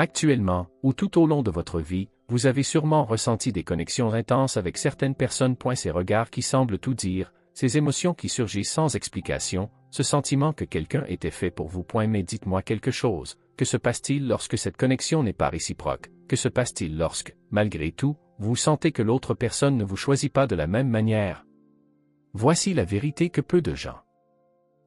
Actuellement, ou tout au long de votre vie, vous avez sûrement ressenti des connexions intenses avec certaines personnes. Ces regards qui semblent tout dire, ces émotions qui surgissent sans explication, ce sentiment que quelqu'un était fait pour vous. Mais dites-moi quelque chose, que se passe-t-il lorsque cette connexion n'est pas réciproque? Que se passe-t-il lorsque, malgré tout, vous sentez que l'autre personne ne vous choisit pas de la même manière? Voici la vérité que peu de gens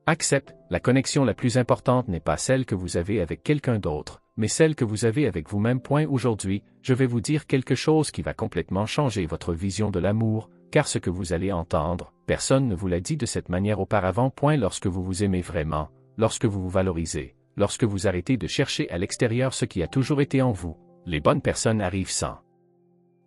acceptent. La connexion la plus importante n'est pas celle que vous avez avec quelqu'un d'autre, mais celle que vous avez avec vous-même. Aujourd'hui, je vais vous dire quelque chose qui va complètement changer votre vision de l'amour, car ce que vous allez entendre, personne ne vous l'a dit de cette manière auparavant. Lorsque vous vous aimez vraiment, lorsque vous vous valorisez, lorsque vous arrêtez de chercher à l'extérieur ce qui a toujours été en vous, les bonnes personnes arrivent sans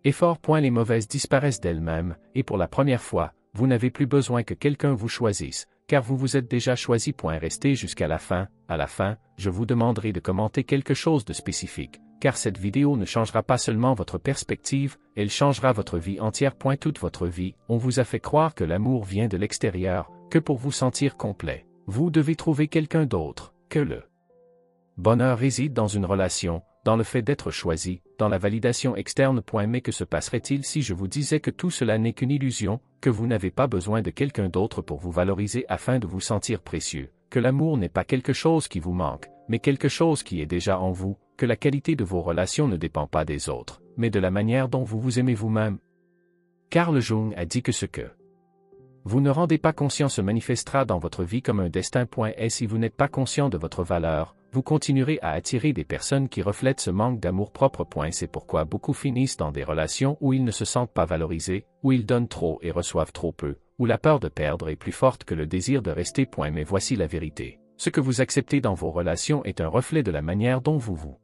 effort. Les mauvaises disparaissent d'elles-mêmes, et pour la première fois, vous n'avez plus besoin que quelqu'un vous choisisse, car vous vous êtes déjà choisi. Restez jusqu'à la fin. À la fin, je vous demanderai de commenter quelque chose de spécifique, car cette vidéo ne changera pas seulement votre perspective, elle changera votre vie entière. Toute votre vie, on vous a fait croire que l'amour vient de l'extérieur, que pour vous sentir complet, vous devez trouver quelqu'un d'autre, que le bonheur réside dans une relation, dans le fait d'être choisi, dans la validation externe. Mais que se passerait-il si je vous disais que tout cela n'est qu'une illusion, que vous n'avez pas besoin de quelqu'un d'autre pour vous valoriser afin de vous sentir précieux, que l'amour n'est pas quelque chose qui vous manque, mais quelque chose qui est déjà en vous, que la qualité de vos relations ne dépend pas des autres, mais de la manière dont vous vous aimez vous-même? Carl Jung a dit que ce que vous ne rendez pas conscient se manifestera dans votre vie comme un destin. Et si vous n'êtes pas conscient de votre valeur, vous continuerez à attirer des personnes qui reflètent ce manque d'amour-propre. C'est pourquoi beaucoup finissent dans des relations où ils ne se sentent pas valorisés, où ils donnent trop et reçoivent trop peu, où la peur de perdre est plus forte que le désir de rester. Mais voici la vérité. Ce que vous acceptez dans vos relations est un reflet de la manière dont vous vous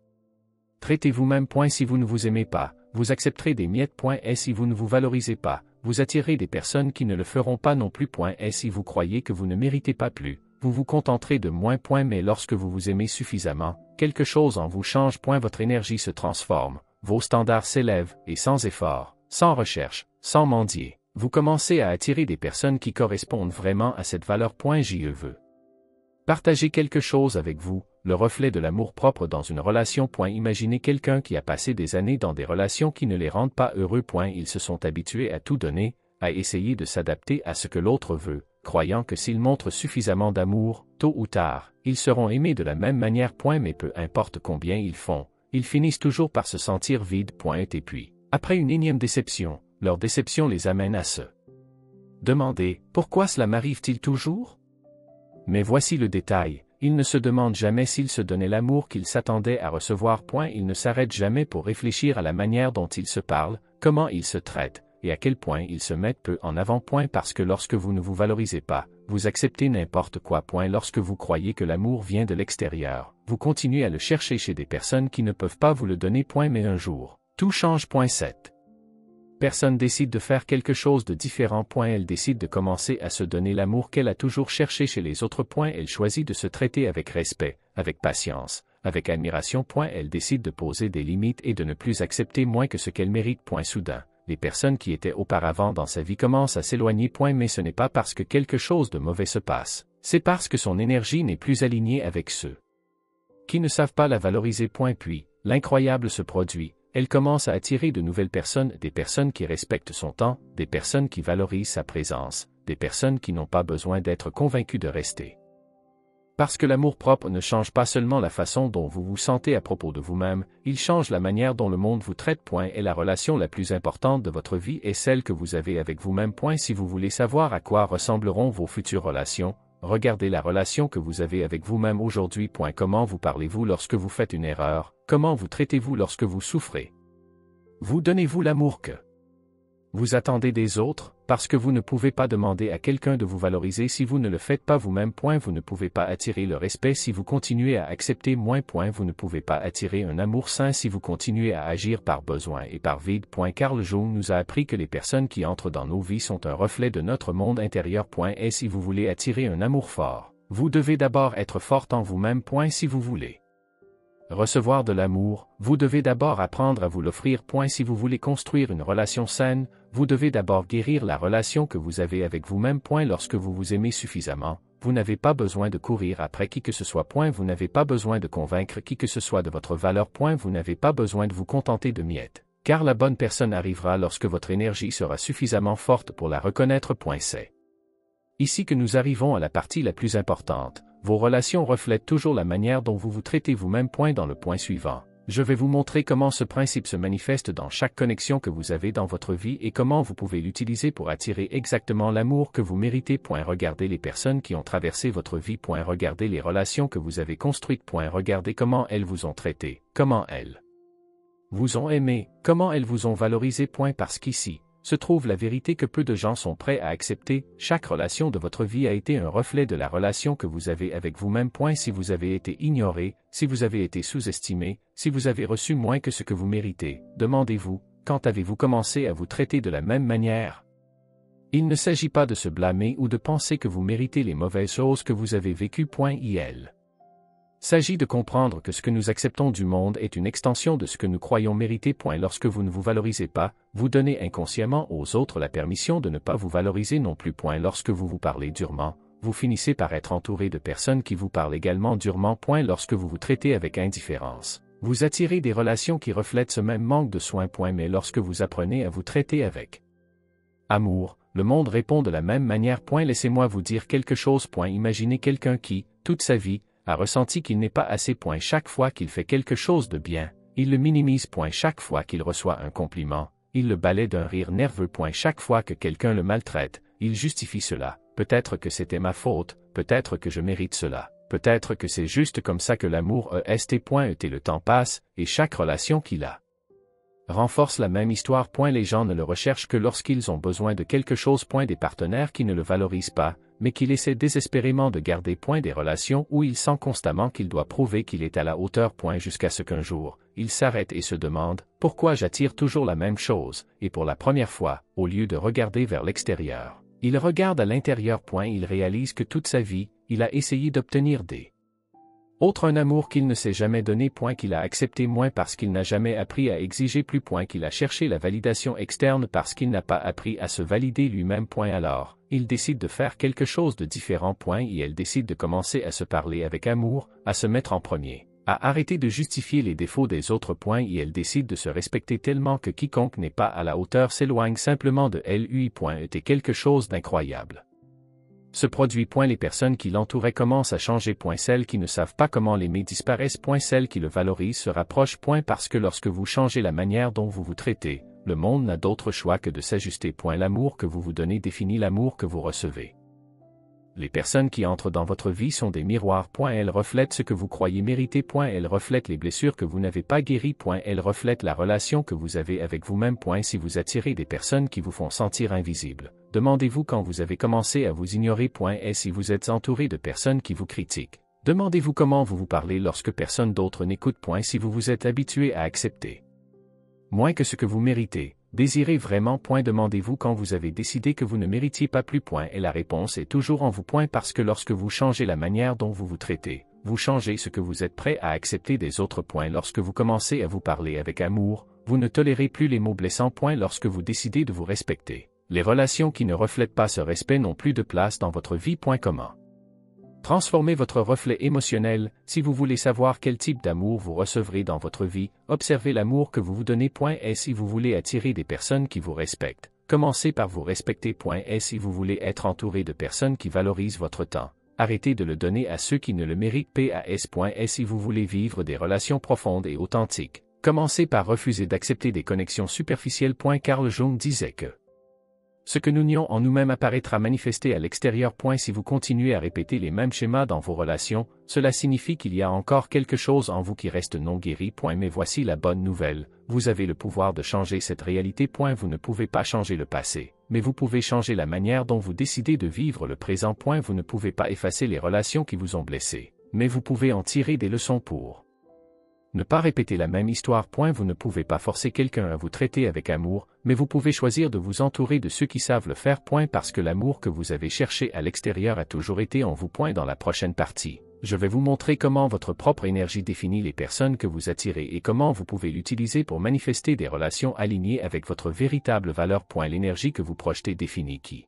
traitez vous-même. Si vous ne vous aimez pas, vous accepterez des miettes. Et si vous ne vous valorisez pas, vous attirez des personnes qui ne le feront pas non plus. Et si vous croyez que vous ne méritez pas plus, vous vous contenterez de moins. Mais lorsque vous vous aimez suffisamment, quelque chose en vous change. Votre énergie se transforme, vos standards s'élèvent, et sans effort, sans recherche, sans mendier, vous commencez à attirer des personnes qui correspondent vraiment à cette valeur. Je veux partager quelque chose avec vous, le reflet de l'amour-propre dans une relation. Imaginez quelqu'un qui a passé des années dans des relations qui ne les rendent pas heureux. Ils se sont habitués à tout donner, à essayer de s'adapter à ce que l'autre veut, croyant que s'ils montrent suffisamment d'amour, tôt ou tard, ils seront aimés de la même manière. Mais peu importe combien ils font, ils finissent toujours par se sentir vides. Et puis, après une énième déception, leur déception les amène à se demander « Pourquoi cela m'arrive-t-il toujours ?» Mais voici le détail, ils ne se demandent jamais s'ils se donnaient l'amour qu'ils s'attendaient à recevoir. Ils ne s'arrêtent jamais pour réfléchir à la manière dont ils se parlent, comment ils se traitent, et à quel point ils se mettent peu en avant. Parce que lorsque vous ne vous valorisez pas, vous acceptez n'importe quoi. Lorsque vous croyez que l'amour vient de l'extérieur, vous continuez à le chercher chez des personnes qui ne peuvent pas vous le donner. Mais un jour, tout change. Cette personne décide de faire quelque chose de différent. Elle décide de commencer à se donner l'amour qu'elle a toujours cherché chez les autres. Elle choisit de se traiter avec respect, avec patience, avec admiration. Elle décide de poser des limites et de ne plus accepter moins que ce qu'elle mérite. Soudain, les personnes qui étaient auparavant dans sa vie commencent à s'éloigner. Mais ce n'est pas parce que quelque chose de mauvais se passe, c'est parce que son énergie n'est plus alignée avec ceux qui ne savent pas la valoriser. Puis, l'incroyable se produit. Elle commence à attirer de nouvelles personnes, des personnes qui respectent son temps, des personnes qui valorisent sa présence, des personnes qui n'ont pas besoin d'être convaincues de rester. Parce que l'amour-propre ne change pas seulement la façon dont vous vous sentez à propos de vous-même, il change la manière dont le monde vous traite. Et la relation la plus importante de votre vie est celle que vous avez avec vous-même. Si vous voulez savoir à quoi ressembleront vos futures relations, regardez la relation que vous avez avec vous-même aujourd'hui. Comment vous parlez-vous lorsque vous faites une erreur? Comment vous traitez-vous lorsque vous souffrez? Vous donnez-vous l'amour que vous attendez des autres, parce que vous ne pouvez pas demander à quelqu'un de vous valoriser si vous ne le faites pas vous-même. Vous ne pouvez pas attirer le respect si vous continuez à accepter moins. Vous ne pouvez pas attirer un amour sain si vous continuez à agir par besoin et par vide. Carl Jung nous a appris que les personnes qui entrent dans nos vies sont un reflet de notre monde intérieur. Et si vous voulez attirer un amour fort, vous devez d'abord être forte en vous-même. Si vous voulez recevoir de l'amour, vous devez d'abord apprendre à vous l'offrir. Si vous voulez construire une relation saine, vous devez d'abord guérir la relation que vous avez avec vous-même. Lorsque vous vous aimez suffisamment, vous n'avez pas besoin de courir après qui que ce soit. Vous n'avez pas besoin de convaincre qui que ce soit de votre valeur. Vous n'avez pas besoin de vous contenter de miettes. Car la bonne personne arrivera lorsque votre énergie sera suffisamment forte pour la reconnaître. C'est ici que nous arrivons à la partie la plus importante. Vos relations reflètent toujours la manière dont vous vous traitez vous-même. Dans le point suivant, je vais vous montrer comment ce principe se manifeste dans chaque connexion que vous avez dans votre vie et comment vous pouvez l'utiliser pour attirer exactement l'amour que vous méritez. Regardez les personnes qui ont traversé votre vie. Regardez les relations que vous avez construites. Regardez comment elles vous ont traité, comment elles vous ont aimé, comment elles vous ont valorisé. Parce qu'ici se trouve la vérité que peu de gens sont prêts à accepter. Chaque relation de votre vie a été un reflet de la relation que vous avez avec vous-même. Si vous avez été ignoré, si vous avez été sous-estimé, si vous avez reçu moins que ce que vous méritez, demandez-vous, quand avez-vous commencé à vous traiter de la même manière? Il ne s'agit pas de se blâmer ou de penser que vous méritez les mauvaises choses que vous avez vécues. Il s'agit de comprendre que ce que nous acceptons du monde est une extension de ce que nous croyons mériter. Lorsque vous ne vous valorisez pas, vous donnez inconsciemment aux autres la permission de ne pas vous valoriser non plus. Lorsque vous vous parlez durement, vous finissez par être entouré de personnes qui vous parlent également durement. Lorsque vous vous traitez avec indifférence, vous attirez des relations qui reflètent ce même manque de soins. Mais lorsque vous apprenez à vous traiter avec amour, le monde répond de la même manière. Laissez-moi vous dire quelque chose. Imaginez quelqu'un qui, toute sa vie, a ressenti qu'il n'est pas assez. Chaque fois qu'il fait quelque chose de bien, il le minimise. Chaque fois qu'il reçoit un compliment, il le balaie d'un rire nerveux. Chaque fois que quelqu'un le maltraite, il justifie cela. Peut-être que c'était ma faute, peut-être que je mérite cela, peut-être que c'est juste comme ça que l'amour est. Et le temps passe, et chaque relation qu'il a renforce la même histoire. Les gens ne le recherchent que lorsqu'ils ont besoin de quelque chose. Des partenaires qui ne le valorisent pas, mais qu'il essaie désespérément de garder. Des relations où il sent constamment qu'il doit prouver qu'il est à la hauteur. Jusqu'à ce qu'un jour, il s'arrête et se demande « Pourquoi j'attire toujours la même chose ?» Et pour la première fois, au lieu de regarder vers l'extérieur, il regarde à l'intérieur. Il réalise que toute sa vie, il a essayé d'obtenir des autres un amour qu'il ne s'est jamais donné. Qu'il a accepté moins parce qu'il n'a jamais appris à exiger plus. Qu'il a cherché la validation externe parce qu'il n'a pas appris à se valider lui-même. Alors, il décide de faire quelque chose de différent. Et elle décide de commencer à se parler avec amour, à se mettre en premier, à arrêter de justifier les défauts des autres. Et elle décide de se respecter tellement que quiconque n'est pas à la hauteur s'éloigne simplement de elle. Était quelque chose d'incroyable se produit. Les personnes qui l'entouraient commencent à changer. Celles qui ne savent pas comment l'aimer disparaissent. Celles qui le valorisent se rapprochent. Parce que lorsque vous changez la manière dont vous vous traitez, le monde n'a d'autre choix que de s'ajuster. L'amour que vous vous donnez définit l'amour que vous recevez. Les personnes qui entrent dans votre vie sont des miroirs. Elles reflètent ce que vous croyez mériter. Elles reflètent les blessures que vous n'avez pas guéries. Elles reflètent la relation que vous avez avec vous-même. Si vous attirez des personnes qui vous font sentir invisible, demandez-vous quand vous avez commencé à vous ignorer. Et si vous êtes entouré de personnes qui vous critiquent, demandez-vous comment vous vous parlez lorsque personne d'autre n'écoute. Si vous vous êtes habitué à accepter moins que ce que vous méritez, désirez vraiment. Demandez-vous quand vous avez décidé que vous ne méritiez pas plus. Et la réponse est toujours en vous. Parce que lorsque vous changez la manière dont vous vous traitez, vous changez ce que vous êtes prêt à accepter des autres. Lorsque vous commencez à vous parler avec amour, vous ne tolérez plus les mots blessants. Lorsque vous décidez de vous respecter, les relations qui ne reflètent pas ce respect n'ont plus de place dans votre vie. Comment transformer votre reflet émotionnel? Si vous voulez savoir quel type d'amour vous recevrez dans votre vie, observez l'amour que vous vous donnez. Et si vous voulez attirer des personnes qui vous respectent, commencez par vous respecter. Et si vous voulez être entouré de personnes qui valorisent votre temps, arrêtez de le donner à ceux qui ne le méritent. Et si vous voulez vivre des relations profondes et authentiques, commencez par refuser d'accepter des connexions superficielles. Carl Jung disait que ce que nous nions en nous-mêmes apparaîtra manifesté à l'extérieur. Si vous continuez à répéter les mêmes schémas dans vos relations, cela signifie qu'il y a encore quelque chose en vous qui reste non guéri. Mais voici la bonne nouvelle, vous avez le pouvoir de changer cette réalité. Vous ne pouvez pas changer le passé, mais vous pouvez changer la manière dont vous décidez de vivre le présent. Vous ne pouvez pas effacer les relations qui vous ont blessé, mais vous pouvez en tirer des leçons pour ne pas répéter la même histoire. Vous ne pouvez pas forcer quelqu'un à vous traiter avec amour, mais vous pouvez choisir de vous entourer de ceux qui savent le faire. Parce que l'amour que vous avez cherché à l'extérieur a toujours été en vous. Dans la prochaine partie, je vais vous montrer comment votre propre énergie définit les personnes que vous attirez et comment vous pouvez l'utiliser pour manifester des relations alignées avec votre véritable valeur. L'énergie que vous projetez définit qui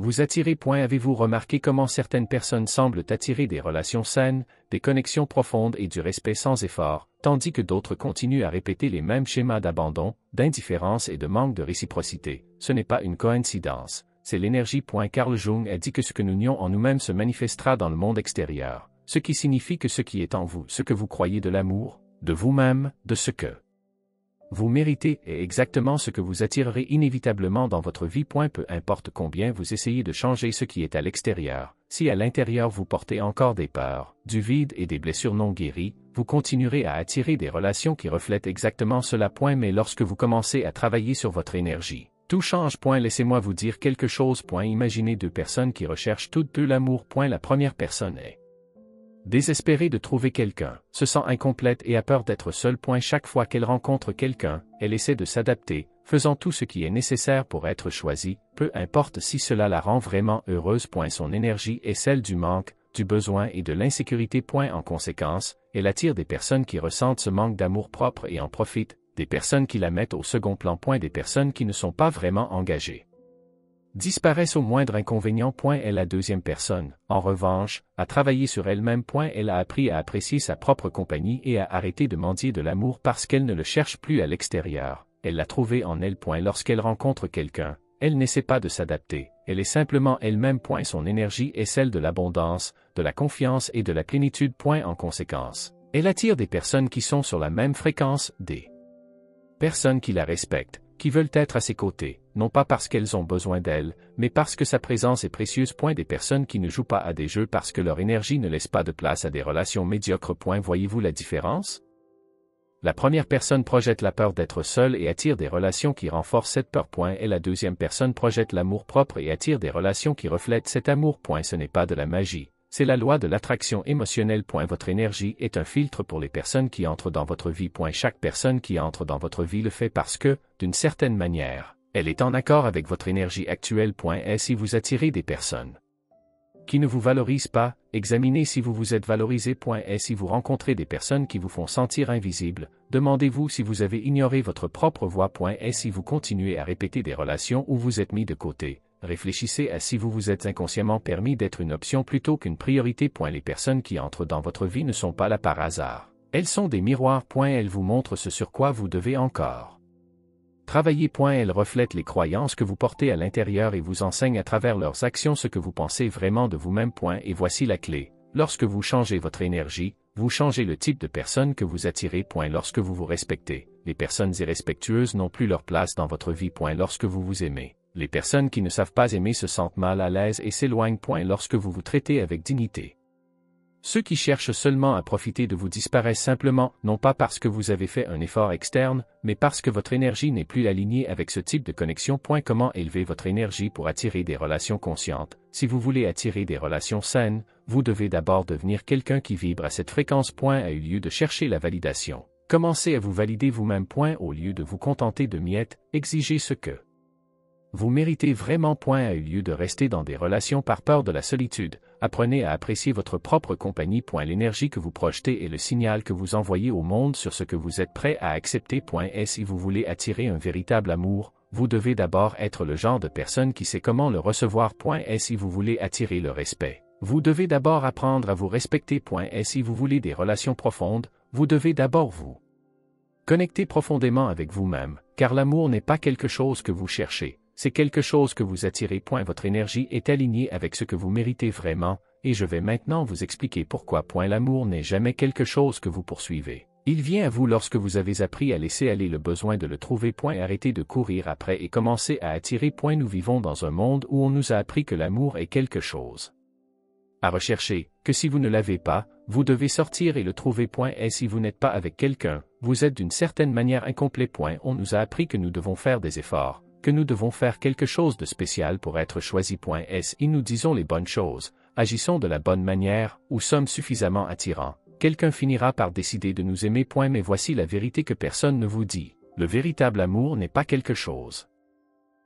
Vous attirez. Avez-vous remarqué comment certaines personnes semblent attirer des relations saines, des connexions profondes et du respect sans effort, tandis que d'autres continuent à répéter les mêmes schémas d'abandon, d'indifférence et de manque de réciprocité? Ce n'est pas une coïncidence, c'est l'énergie. Carl Jung a dit que ce que nous nions en nous-mêmes se manifestera dans le monde extérieur, ce qui signifie que ce qui est en vous, ce que vous croyez de l'amour, de vous-même, de ce que vous méritez est exactement ce que vous attirerez inévitablement dans votre vie. Peu importe combien vous essayez de changer ce qui est à l'extérieur, si à l'intérieur vous portez encore des peurs, du vide et des blessures non guéries, vous continuerez à attirer des relations qui reflètent exactement cela. Mais lorsque vous commencez à travailler sur votre énergie, tout change. Laissez-moi vous dire quelque chose. Imaginez deux personnes qui recherchent toutes deux l'amour. La première personne est désespérée de trouver quelqu'un, se sent incomplète et a peur d'être seule. Chaque fois qu'elle rencontre quelqu'un, elle essaie de s'adapter, faisant tout ce qui est nécessaire pour être choisie, peu importe si cela la rend vraiment heureuse. Son énergie est celle du manque, du besoin et de l'insécurité. En conséquence, elle attire des personnes qui ressentent ce manque d'amour propre et en profitent, des personnes qui la mettent au second plan. Des personnes qui ne sont pas vraiment engagées disparaissent au moindre inconvénient. Et la deuxième personne, en revanche, a travaillé sur elle-même. Elle a appris à apprécier sa propre compagnie et à arrêter de mendier de l'amour parce qu'elle ne le cherche plus à l'extérieur. Elle l'a trouvé en elle. Lorsqu'elle rencontre quelqu'un, elle n'essaie pas de s'adapter, elle est simplement elle-même. Son énergie est celle de l'abondance, de la confiance et de la plénitude. En conséquence, elle attire des personnes qui sont sur la même fréquence, des personnes qui la respectent, qui veulent être à ses côtés, non pas parce qu'elles ont besoin d'elle, mais parce que sa présence est précieuse. Des personnes qui ne jouent pas à des jeux parce que leur énergie ne laisse pas de place à des relations médiocres. Voyez-vous la différence? La première personne projette la peur d'être seule et attire des relations qui renforcent cette peur. Et la deuxième personne projette l'amour propre et attire des relations qui reflètent cet amour. Ce n'est pas de la magie, c'est la loi de l'attraction émotionnelle. Votre énergie est un filtre pour les personnes qui entrent dans votre vie. Chaque personne qui entre dans votre vie le fait parce que, d'une certaine manière, elle est en accord avec votre énergie actuelle. Et si vous attirez des personnes qui ne vous valorisent pas, examinez si vous vous êtes valorisé. Et si vous rencontrez des personnes qui vous font sentir invisible, demandez-vous si vous avez ignoré votre propre voix. Et si vous continuez à répéter des relations où vous êtes mis de côté, réfléchissez à si vous vous êtes inconsciemment permis d'être une option plutôt qu'une priorité. Les personnes qui entrent dans votre vie ne sont pas là par hasard. Elles sont des miroirs. Elles vous montrent ce sur quoi vous devez encore travailler. Elles reflètent les croyances que vous portez à l'intérieur et vous enseignent à travers leurs actions ce que vous pensez vraiment de vous-même. Et voici la clé. Lorsque vous changez votre énergie, vous changez le type de personne que vous attirez. Lorsque vous vous respectez, les personnes irrespectueuses n'ont plus leur place dans votre vie. Lorsque vous vous aimez, les personnes qui ne savent pas aimer se sentent mal à l'aise et s'éloignent. Lorsque vous vous traitez avec dignité, ceux qui cherchent seulement à profiter de vous disparaissent simplement, non pas parce que vous avez fait un effort externe, mais parce que votre énergie n'est plus alignée avec ce type de connexion. Comment élever votre énergie pour attirer des relations conscientes? Si vous voulez attirer des relations saines, vous devez d'abord devenir quelqu'un qui vibre à cette fréquence. Au lieu de chercher la validation, commencez à vous valider vous-même. Au lieu de vous contenter de miettes, exigez ce que vous méritez vraiment. Au lieu de rester dans des relations par peur de la solitude, apprenez à apprécier votre propre compagnie. L'énergie que vous projetez est le signal que vous envoyez au monde sur ce que vous êtes prêt à accepter. Et si vous voulez attirer un véritable amour, vous devez d'abord être le genre de personne qui sait comment le recevoir. Et si vous voulez attirer le respect, vous devez d'abord apprendre à vous respecter. Et si vous voulez des relations profondes, vous devez d'abord vous connecter profondément avec vous-même, car l'amour n'est pas quelque chose que vous cherchez. C'est quelque chose que vous attirez. Votre énergie est alignée avec ce que vous méritez vraiment, et je vais maintenant vous expliquer pourquoi. L'amour n'est jamais quelque chose que vous poursuivez. Il vient à vous lorsque vous avez appris à laisser aller le besoin de le trouver. Arrêtez de courir après et commencez à attirer. Nous vivons dans un monde où on nous a appris que l'amour est quelque chose à rechercher, que si vous ne l'avez pas, vous devez sortir et le trouver. Et si vous n'êtes pas avec quelqu'un, vous êtes d'une certaine manière incomplet. On nous a appris que nous devons faire des efforts, que nous devons faire quelque chose de spécial pour être choisis. Si nous disons les bonnes choses, agissons de la bonne manière, ou sommes suffisamment attirants, quelqu'un finira par décider de nous aimer. Mais voici la vérité que personne ne vous dit. Le véritable amour n'est pas quelque chose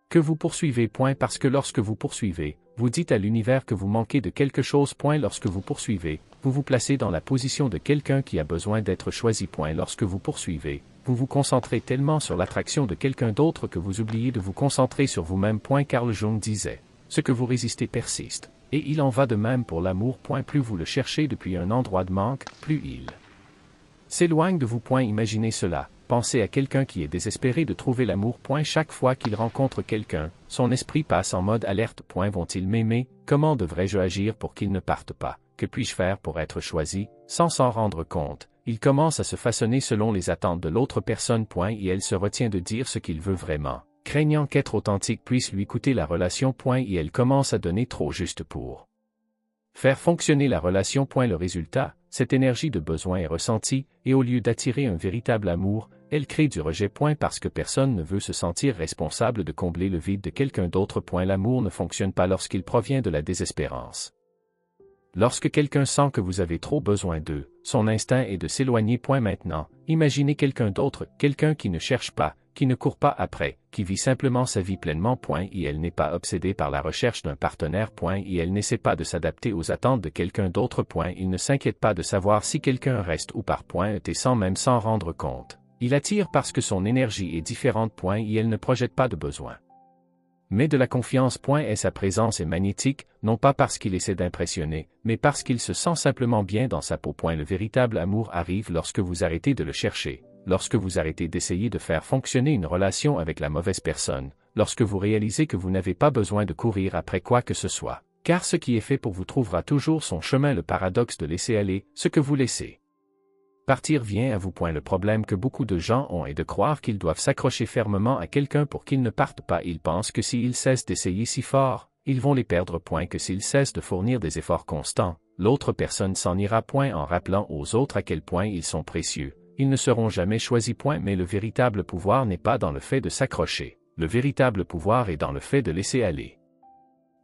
que vous poursuivez. Parce que lorsque vous poursuivez, vous dites à l'univers que vous manquez de quelque chose. Lorsque vous poursuivez, vous vous placez dans la position de quelqu'un qui a besoin d'être choisi. Lorsque vous poursuivez, vous vous concentrez tellement sur l'attraction de quelqu'un d'autre que vous oubliez de vous concentrer sur vous-même. Carl Jung disait: ce que vous résistez persiste. Et il en va de même pour l'amour. Plus vous le cherchez depuis un endroit de manque, plus il s'éloigne de vous. Imaginez cela. Pensez à quelqu'un qui est désespéré de trouver l'amour. Chaque fois qu'il rencontre quelqu'un, son esprit passe en mode alerte. Vont-ils m'aimer? Comment devrais-je agir pour qu'ils ne partent pas? Que puis-je faire pour être choisi? Sans s'en rendre compte, il commence à se façonner selon les attentes de l'autre personne. Et elle se retient de dire ce qu'il veut vraiment, craignant qu'être authentique puisse lui coûter la relation. Et elle commence à donner trop juste pour faire fonctionner la relation. Le résultat, cette énergie de besoin est ressentie, et au lieu d'attirer un véritable amour, elle crée du rejet. Parce que personne ne veut se sentir responsable de combler le vide de quelqu'un d'autre. L'amour ne fonctionne pas lorsqu'il provient de la désespérance. Lorsque quelqu'un sent que vous avez trop besoin d'eux, son instinct est de s'éloigner. Maintenant, imaginez quelqu'un d'autre, quelqu'un qui ne cherche pas, qui ne court pas après, qui vit simplement sa vie pleinement. Et elle n'est pas obsédée par la recherche d'un partenaire. Et elle n'essaie pas de s'adapter aux attentes de quelqu'un d'autre. Il ne s'inquiète pas de savoir si quelqu'un reste ou part. Et sans même s'en rendre compte. Il attire parce que son énergie est différente. Et elle ne projette pas de besoin. Mais de la confiance. Et sa présence est magnétique, non pas parce qu'il essaie d'impressionner, mais parce qu'il se sent simplement bien dans sa peau. Le véritable amour arrive lorsque vous arrêtez de le chercher, lorsque vous arrêtez d'essayer de faire fonctionner une relation avec la mauvaise personne, lorsque vous réalisez que vous n'avez pas besoin de courir après quoi que ce soit, car ce qui est fait pour vous trouvera toujours son chemin. Le paradoxe de laisser aller, ce que vous laissez partir vient à vous. Le problème que beaucoup de gens ont est de croire qu'ils doivent s'accrocher fermement à quelqu'un pour qu'ils ne partent pas. Ils pensent que s'ils cessent d'essayer si fort, ils vont les perdre. Que s'ils cessent de fournir des efforts constants, l'autre personne s'en ira. En rappelant aux autres à quel point ils sont précieux, ils ne seront jamais choisis. Mais le véritable pouvoir n'est pas dans le fait de s'accrocher, le véritable pouvoir est dans le fait de laisser aller.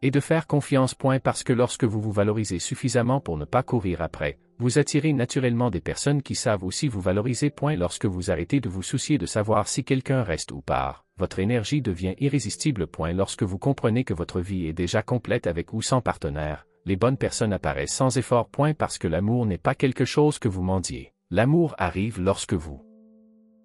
Et de faire confiance. Parce que lorsque vous vous valorisez suffisamment pour ne pas courir après, vous attirez naturellement des personnes qui savent aussi vous valoriser. Lorsque vous arrêtez de vous soucier de savoir si quelqu'un reste ou part, votre énergie devient irrésistible. Lorsque vous comprenez que votre vie est déjà complète avec ou sans partenaire, les bonnes personnes apparaissent sans effort. Parce que l'amour n'est pas quelque chose que vous mendiez. L'amour arrive lorsque vous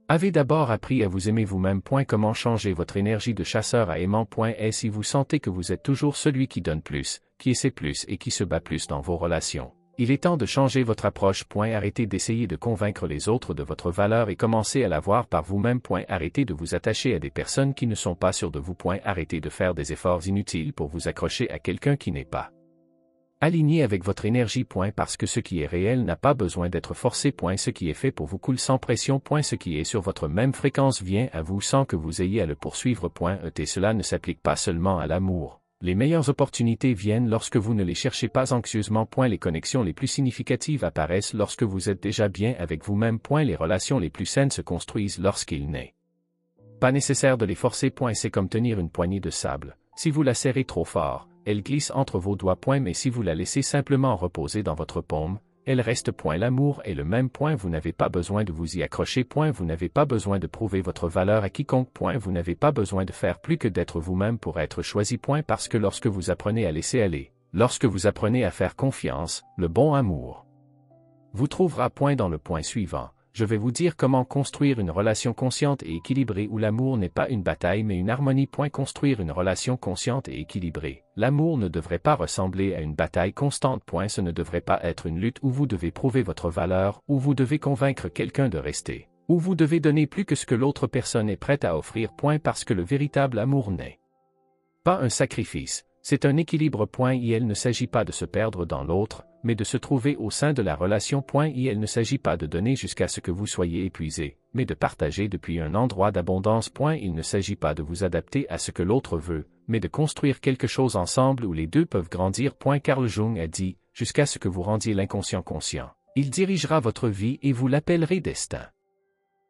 avez d'abord appris à vous aimer vous-même. Comment changer votre énergie de chasseur à aimant. Et si vous sentez que vous êtes toujours celui qui donne plus, qui essaie plus et qui se bat plus dans vos relations, il est temps de changer votre approche. Arrêtez d'essayer de convaincre les autres de votre valeur et commencez à la voir par vous-même. Arrêtez de vous attacher à des personnes qui ne sont pas sûres de vous. Arrêtez de faire des efforts inutiles pour vous accrocher à quelqu'un qui n'est pas aligné avec votre énergie. Parce que ce qui est réel n'a pas besoin d'être forcé. Ce qui est fait pour vous coule sans pression. Ce qui est sur votre même fréquence vient à vous sans que vous ayez à le poursuivre. Et cela ne s'applique pas seulement à l'amour. Les meilleures opportunités viennent lorsque vous ne les cherchez pas anxieusement. Les connexions les plus significatives apparaissent lorsque vous êtes déjà bien avec vous-même. Les relations les plus saines se construisent lorsqu'il n'est pas nécessaire de les forcer. C'est comme tenir une poignée de sable. Si vous la serrez trop fort, elle glisse entre vos doigts. Mais si vous la laissez simplement reposer dans votre paume, elle reste. L'amour est le même. Vous n'avez pas besoin de vous y accrocher. Vous n'avez pas besoin de prouver votre valeur à quiconque. Vous n'avez pas besoin de faire plus que d'être vous-même pour être choisi. Parce que lorsque vous apprenez à laisser aller, lorsque vous apprenez à faire confiance, le bon amour vous trouvera. Dans le point suivant, je vais vous dire comment construire une relation consciente et équilibrée où l'amour n'est pas une bataille mais une harmonie. Construire une relation consciente et équilibrée. L'amour ne devrait pas ressembler à une bataille constante. Ce ne devrait pas être une lutte où vous devez prouver votre valeur, où vous devez convaincre quelqu'un de rester, où vous devez donner plus que ce que l'autre personne est prête à offrir. Parce que le véritable amour n'est pas un sacrifice, c'est un équilibre. Il ne s'agit pas de se perdre dans l'autre, mais de se trouver au sein de la relation. Il ne s'agit pas de donner jusqu'à ce que vous soyez épuisé, mais de partager depuis un endroit d'abondance. Il ne s'agit pas de vous adapter à ce que l'autre veut, mais de construire quelque chose ensemble où les deux peuvent grandir. Carl Jung a dit, jusqu'à ce que vous rendiez l'inconscient conscient, il dirigera votre vie et vous l'appellerez destin.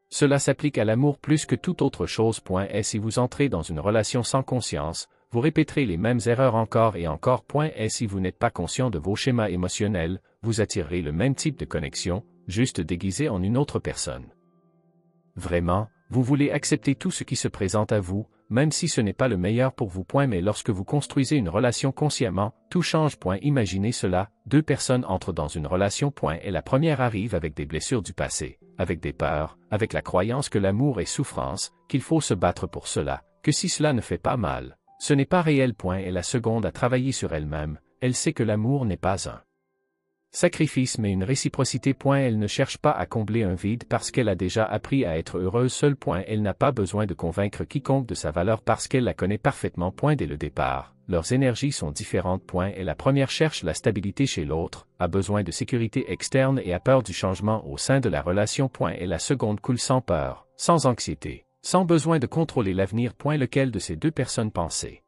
Cela s'applique à l'amour plus que toute autre chose. Et si vous entrez dans une relation sans conscience, vous répéterez les mêmes erreurs encore et encore. Et si vous n'êtes pas conscient de vos schémas émotionnels, vous attirerez le même type de connexion, juste déguisé en une autre personne. Vraiment, vous voulez accepter tout ce qui se présente à vous, même si ce n'est pas le meilleur pour vous. Mais lorsque vous construisez une relation consciemment, tout change. Imaginez cela, deux personnes entrent dans une relation. Et la première arrive avec des blessures du passé, avec des peurs, avec la croyance que l'amour est souffrance, qu'il faut se battre pour cela, que si cela ne fait pas mal, Ce n'est pas réel. Est la seconde à travailler sur elle-même, elle sait que l'amour n'est pas un sacrifice mais une réciprocité. Elle ne cherche pas à combler un vide parce qu'elle a déjà appris à être heureuse seule. Elle n'a pas besoin de convaincre quiconque de sa valeur parce qu'elle la connaît parfaitement. Dès le départ, leurs énergies sont différentes. Et la première cherche la stabilité chez l'autre, a besoin de sécurité externe et a peur du changement au sein de la relation. Et la seconde coule sans peur, sans anxiété, sans besoin de contrôler l'avenir. Lequel de ces deux personnes pensez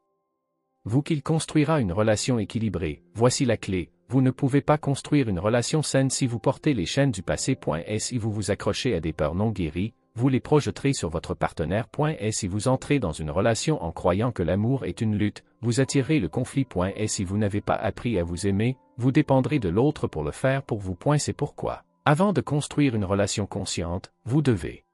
vous qu'il construira une relation équilibrée? Voici la clé. Vous ne pouvez pas construire une relation saine si vous portez les chaînes du passé. Et si vous vous accrochez à des peurs non guéries, vous les projeterez sur votre partenaire. Et si vous entrez dans une relation en croyant que l'amour est une lutte, vous attirerez le conflit. Et si vous n'avez pas appris à vous aimer, vous dépendrez de l'autre pour le faire pour vous. C'est pourquoi, avant de construire une relation consciente, vous devez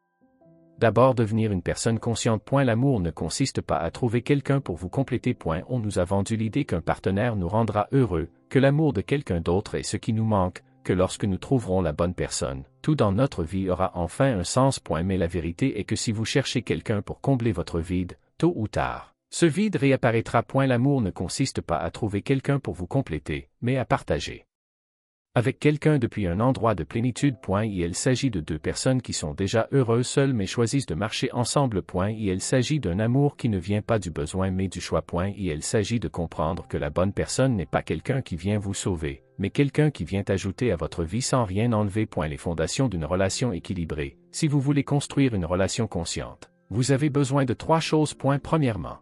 d'abord devenir une personne consciente. L'amour ne consiste pas à trouver quelqu'un pour vous compléter. On nous a vendu l'idée qu'un partenaire nous rendra heureux, que l'amour de quelqu'un d'autre est ce qui nous manque, que lorsque nous trouverons la bonne personne, tout dans notre vie aura enfin un sens. Mais la vérité est que si vous cherchez quelqu'un pour combler votre vide, tôt ou tard, ce vide réapparaîtra. L'amour ne consiste pas à trouver quelqu'un pour vous compléter, mais à partager avec quelqu'un depuis un endroit de plénitude. Il s'agit de deux personnes qui sont déjà heureuses seules mais choisissent de marcher ensemble. Il s'agit d'un amour qui ne vient pas du besoin mais du choix. Il s'agit de comprendre que la bonne personne n'est pas quelqu'un qui vient vous sauver, mais quelqu'un qui vient ajouter à votre vie sans rien enlever. Les fondations d'une relation équilibrée. Si vous voulez construire une relation consciente, vous avez besoin de 3 choses. Premièrement,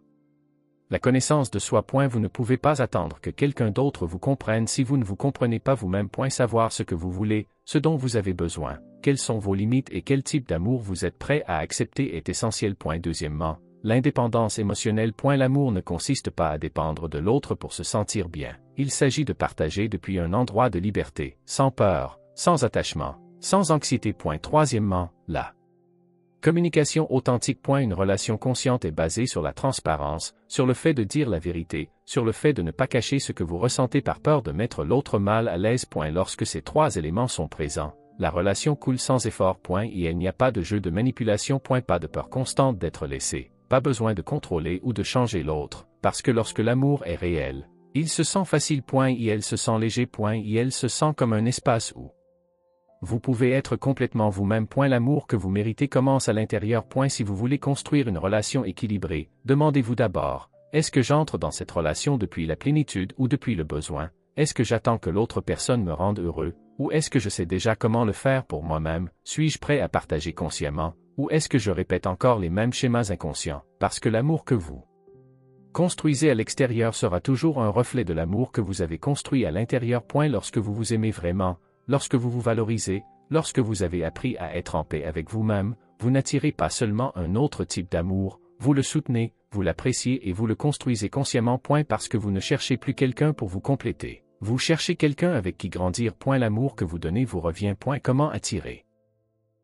la connaissance de soi. Vous ne pouvez pas attendre que quelqu'un d'autre vous comprenne si vous ne vous comprenez pas vous-même. Savoir ce que vous voulez, ce dont vous avez besoin, quelles sont vos limites et quel type d'amour vous êtes prêt à accepter est essentiel. Deuxièmement, l'indépendance émotionnelle. L'amour ne consiste pas à dépendre de l'autre pour se sentir bien. Il s'agit de partager depuis un endroit de liberté, sans peur, sans attachement, sans anxiété. Troisièmement, la communication authentique. Une relation consciente est basée sur la transparence, sur le fait de dire la vérité, sur le fait de ne pas cacher ce que vous ressentez par peur de mettre l'autre mal à l'aise. Lorsque ces 3 éléments sont présents, la relation coule sans effort. Et il n'y a pas de jeu de manipulation. Pas de peur constante d'être laissé, pas besoin de contrôler ou de changer l'autre, parce que lorsque l'amour est réel, il se sent facile. Il se sent léger. Il se sent comme un espace où vous pouvez être complètement vous-même. L'amour que vous méritez commence à l'intérieur. Si vous voulez construire une relation équilibrée, demandez-vous d'abord, est-ce que j'entre dans cette relation depuis la plénitude ou depuis le besoin? Est-ce que j'attends que l'autre personne me rende heureux? Ou est-ce que je sais déjà comment le faire pour moi-même? Suis-je prêt à partager consciemment? Ou est-ce que je répète encore les mêmes schémas inconscients? Parce que l'amour que vous construisez à l'extérieur sera toujours un reflet de l'amour que vous avez construit à l'intérieur. Lorsque vous vous aimez vraiment, lorsque vous vous valorisez, lorsque vous avez appris à être en paix avec vous-même, vous n'attirez pas seulement un autre type d'amour, vous le soutenez, vous l'appréciez et vous le construisez consciemment. Parce que vous ne cherchez plus quelqu'un pour vous compléter. Vous cherchez quelqu'un avec qui grandir. L'amour que vous donnez vous revient. Comment attirer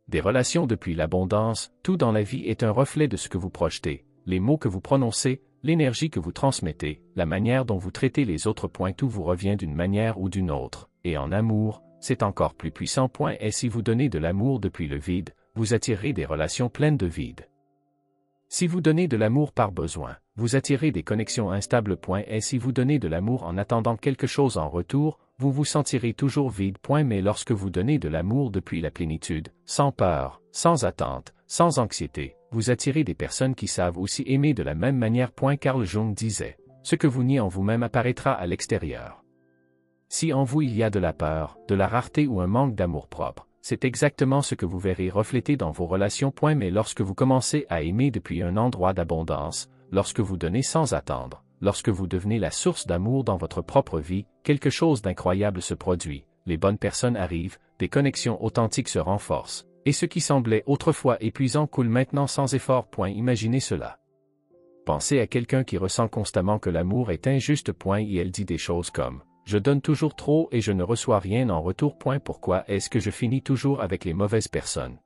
des relations depuis l'abondance? Tout dans la vie est un reflet de ce que vous projetez, les mots que vous prononcez, l'énergie que vous transmettez, la manière dont vous traitez les autres. Tout vous revient d'une manière ou d'une autre, et en amour, c'est encore plus puissant. Et si vous donnez de l'amour depuis le vide, vous attirerez des relations pleines de vide. Si vous donnez de l'amour par besoin, vous attirez des connexions instables. Et si vous donnez de l'amour en attendant quelque chose en retour, vous vous sentirez toujours vide. Mais lorsque vous donnez de l'amour depuis la plénitude, sans peur, sans attente, sans anxiété, vous attirez des personnes qui savent aussi aimer de la même manière. Carl Jung disait, ce que vous niez en vous-même apparaîtra à l'extérieur. Si en vous il y a de la peur, de la rareté ou un manque d'amour-propre, c'est exactement ce que vous verrez refléter dans vos relations. Mais lorsque vous commencez à aimer depuis un endroit d'abondance, lorsque vous donnez sans attendre, lorsque vous devenez la source d'amour dans votre propre vie, quelque chose d'incroyable se produit, les bonnes personnes arrivent, des connexions authentiques se renforcent, et ce qui semblait autrefois épuisant coule maintenant sans effort. Imaginez cela. Pensez à quelqu'un qui ressent constamment que l'amour est injuste. Et elle dit des choses comme « Je donne toujours trop et je ne reçois rien en retour. Pourquoi est-ce que je finis toujours avec les mauvaises personnes ?»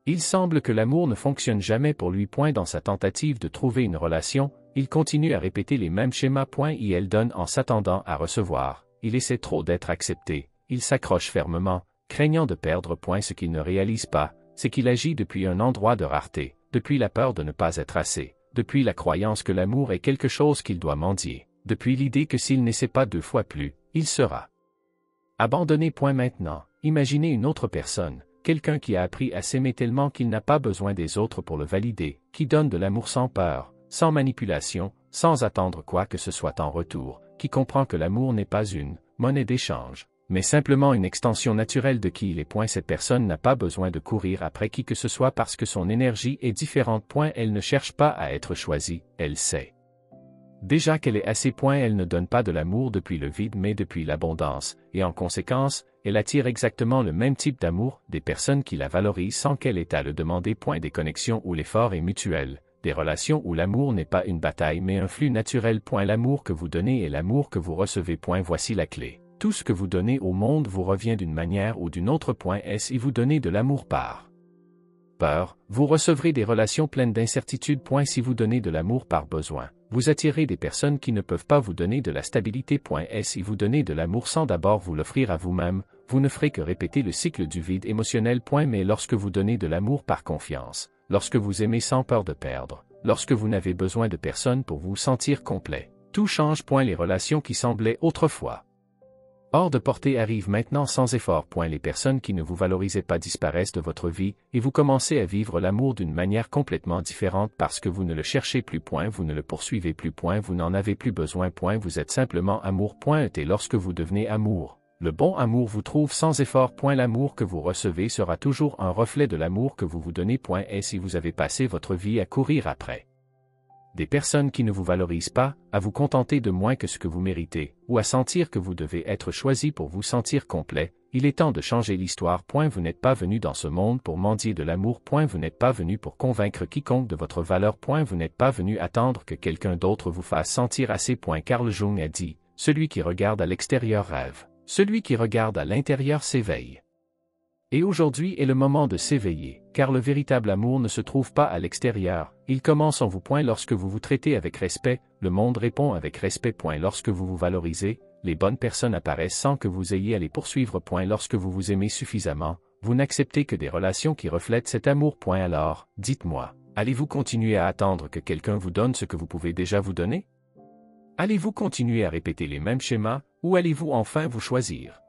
Il semble que l'amour ne fonctionne jamais pour lui. Dans sa tentative de trouver une relation, il continue à répéter les mêmes schémas. Et elle donne en s'attendant à recevoir. Il essaie trop d'être accepté. Il s'accroche fermement, craignant de perdre. Ce qu'il ne réalise pas, c'est qu'il agit depuis un endroit de rareté, depuis la peur de ne pas être assez, depuis la croyance que l'amour est quelque chose qu'il doit mendier, depuis l'idée que s'il n'essaie pas 2 fois plus, il sera abandonné. Maintenant, imaginez une autre personne, quelqu'un qui a appris à s'aimer tellement qu'il n'a pas besoin des autres pour le valider, qui donne de l'amour sans peur, sans manipulation, sans attendre quoi que ce soit en retour, qui comprend que l'amour n'est pas une monnaie d'échange, mais simplement une extension naturelle de qui il est. Cette personne n'a pas besoin de courir après qui que ce soit parce que son énergie est différente. Elle ne cherche pas à être choisie, elle sait déjà qu'elle est assez. Elle ne donne pas de l'amour depuis le vide mais depuis l'abondance, et en conséquence, elle attire exactement le même type d'amour, des personnes qui la valorisent sans qu'elle ait à le demander. Des connexions où l'effort est mutuel, des relations où l'amour n'est pas une bataille mais un flux naturel. L'amour que vous donnez et l'amour que vous recevez. Voici la clé. Tout ce que vous donnez au monde vous revient d'une manière ou d'une autre. Si vous donnez de l'amour par peur, vous recevrez des relations pleines d'incertitude. Si vous donnez de l'amour par besoin, vous attirez des personnes qui ne peuvent pas vous donner de la stabilité. Si vous donnez de l'amour sans d'abord vous l'offrir à vous-même, vous ne ferez que répéter le cycle du vide émotionnel. Mais lorsque vous donnez de l'amour par confiance, lorsque vous aimez sans peur de perdre, lorsque vous n'avez besoin de personne pour vous sentir complet, tout change. Les relations qui semblaient autrefois hors de portée arrivent maintenant sans effort. Les personnes qui ne vous valorisaient pas disparaissent de votre vie, et vous commencez à vivre l'amour d'une manière complètement différente parce que vous ne le cherchez plus. Vous ne le poursuivez plus. Vous n'en avez plus besoin. Vous êtes simplement amour. Et lorsque vous devenez amour, le bon amour vous trouve sans effort. L'amour que vous recevez sera toujours un reflet de l'amour que vous vous donnez. Et si vous avez passé votre vie à courir après des personnes qui ne vous valorisent pas, à vous contenter de moins que ce que vous méritez, ou à sentir que vous devez être choisi pour vous sentir complet, il est temps de changer l'histoire. Vous n'êtes pas venu dans ce monde pour mendier de l'amour. Vous n'êtes pas venu pour convaincre quiconque de votre valeur. Vous n'êtes pas venu attendre que quelqu'un d'autre vous fasse sentir assez. Carl Jung a dit, celui qui regarde à l'extérieur rêve, celui qui regarde à l'intérieur s'éveille. Et aujourd'hui est le moment de s'éveiller, car le véritable amour ne se trouve pas à l'extérieur, il commence en vous. Lorsque vous vous traitez avec respect, le monde répond avec respect. Lorsque vous vous valorisez, les bonnes personnes apparaissent sans que vous ayez à les poursuivre. Lorsque vous vous aimez suffisamment, vous n'acceptez que des relations qui reflètent cet amour. Alors, dites-moi, allez-vous continuer à attendre que quelqu'un vous donne ce que vous pouvez déjà vous donner? Allez-vous continuer à répéter les mêmes schémas, ou allez-vous enfin vous choisir?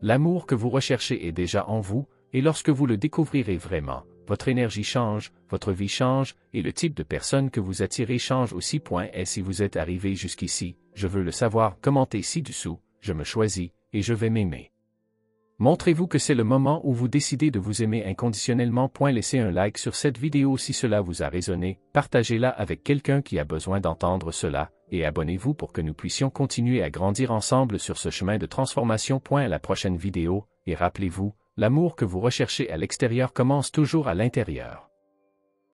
L'amour que vous recherchez est déjà en vous, et lorsque vous le découvrirez vraiment, votre énergie change, votre vie change, et le type de personne que vous attirez change aussi. Et si vous êtes arrivé jusqu'ici, je veux le savoir. Commentez ci-dessous, je me choisis, et je vais m'aimer. Montrez-vous que c'est le moment où vous décidez de vous aimer inconditionnellement. Laissez un like sur cette vidéo si cela vous a résonné, partagez-la avec quelqu'un qui a besoin d'entendre cela, et abonnez-vous pour que nous puissions continuer à grandir ensemble sur ce chemin de transformation. À la prochaine vidéo, et rappelez-vous, l'amour que vous recherchez à l'extérieur commence toujours à l'intérieur.